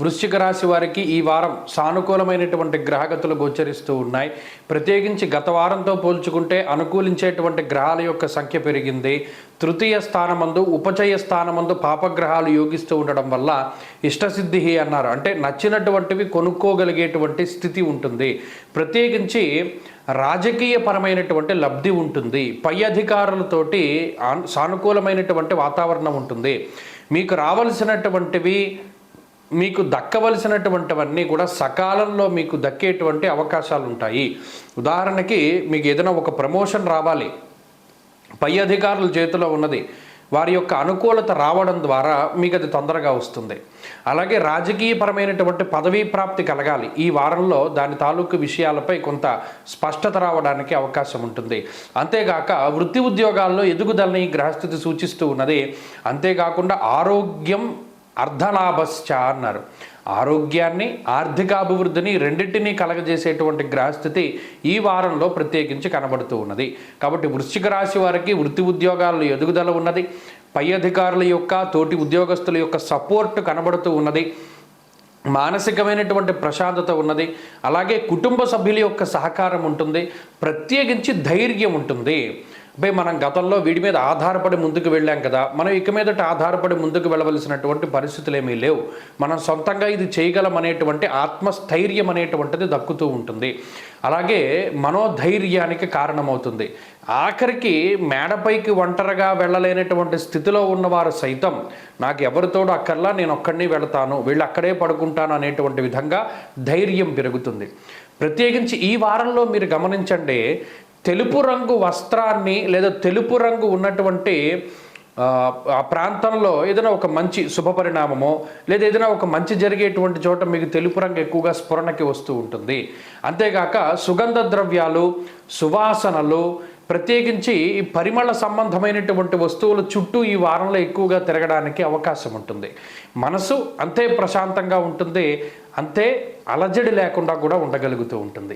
వృశ్చిక రాశి వారికి ఈ వారం సానుకూలమైనటువంటి గ్రహగతులు గోచరిస్తూ ఉన్నాయి. ప్రత్యేకించి గత వారంతో పోల్చుకుంటే అనుకూలించేటువంటి గ్రహాల యొక్క సంఖ్య పెరిగింది. తృతీయ స్థానమందు ఉపచయ స్థానమందు పాపగ్రహాలు యోగిస్తూ ఉండడం వల్ల ఇష్టసిద్ధి అన్నారు. అంటే నచ్చినటువంటివి కొనుక్కోగలిగేటువంటి స్థితి ఉంటుంది. ప్రత్యేకించి రాజకీయపరమైనటువంటి లబ్ధి ఉంటుంది. పై అధికారులతోటి సానుకూలమైనటువంటి వాతావరణం ఉంటుంది. మీకు రావలసినటువంటివి మీకు దక్కవలసినటువంటివన్నీ కూడా సకాలంలో మీకు దక్కేటువంటి అవకాశాలు ఉంటాయి. ఉదాహరణకి మీకు ఏదైనా ఒక ప్రమోషన్ రావాలి, పై అధికారుల చేతిలో ఉన్నది, వారి యొక్క అనుకూలత రావడం ద్వారా మీకు అది తొందరగా వస్తుంది. అలాగే రాజకీయపరమైనటువంటి పదవీ ప్రాప్తి కలగాలి. ఈ వారంలో దాని తాలూకు విషయాలపై కొంత స్పష్టత రావడానికి అవకాశం ఉంటుంది. అంతేగాక వృత్తి ఉద్యోగాల్లో ఎదుగుదలని గ్రహస్థితి సూచిస్తూ ఉన్నది. అంతేకాకుండా ఆరోగ్యం అర్ధలాభశ్చ అన్నారు. ఆరోగ్యాన్ని ఆర్థికాభివృద్ధిని రెండింటినీ కలగజేసేటువంటి గ్రహస్థితి ఈ వారంలో ప్రత్యేకించి కనబడుతూ ఉన్నది. కాబట్టి వృశ్చిక రాశి వారికి వృత్తి ఉద్యోగాల్లో ఎదుగుదల ఉన్నది. పై అధికారుల యొక్క తోటి ఉద్యోగస్తుల యొక్క సపోర్ట్ కనబడుతూ ఉన్నది. మానసికమైనటువంటి ప్రశాంతత ఉన్నది. అలాగే కుటుంబ సభ్యుల యొక్క సహకారం ఉంటుంది. ప్రత్యేకించి ధైర్యం ఉంటుంది. మనం గతంలో వీడి మీద ఆధారపడి ముందుకు వెళ్ళాం కదా, మనం ఇక మీదట ఆధారపడి ముందుకు వెళ్ళవలసినటువంటి పరిస్థితులు ఏమీ లేవు. మనం సొంతంగా ఇది చేయగలం అనేటువంటి ఆత్మస్థైర్యం అనేటువంటిది దక్కుతూ ఉంటుంది. అలాగే మనోధైర్యానికి కారణమవుతుంది. ఆఖరికి మేడపైకి ఒంటరిగా వెళ్ళలేనటువంటి స్థితిలో ఉన్నవారు సైతం నాకు ఎవరితోడు అక్కర్లా, నేను ఒక్కడిని వెళతాను, వీళ్ళు అక్కడే పడుకుంటాను అనేటువంటి విధంగా ధైర్యం పెరుగుతుంది. ప్రత్యేకించి ఈ వారంలో మీరు గమనించండి, తెలుపు రంగు వస్త్రాన్ని లేదా తెలుపు రంగు ఉన్నటువంటి ఆ ప్రాంతంలో ఏదైనా ఒక మంచి శుభపరిణామమో లేదా ఏదైనా ఒక మంచి జరిగేటువంటి చోట మీకు తెలుపు రంగు ఎక్కువగా స్ఫురణకి వస్తూ ఉంటుంది. అంతేగాక సుగంధ ద్రవ్యాలు, సువాసనలు, ప్రత్యేకించి పరిమళ సంబంధమైనటువంటి వస్తువుల చుట్టూ ఈ వారంలో ఎక్కువగా తిరగడానికి అవకాశం ఉంటుంది. మనసు అంతే ప్రశాంతంగా ఉంటుంది, అంతే అలజడి లేకుండా కూడా ఉండగలుగుతూ ఉంటుంది.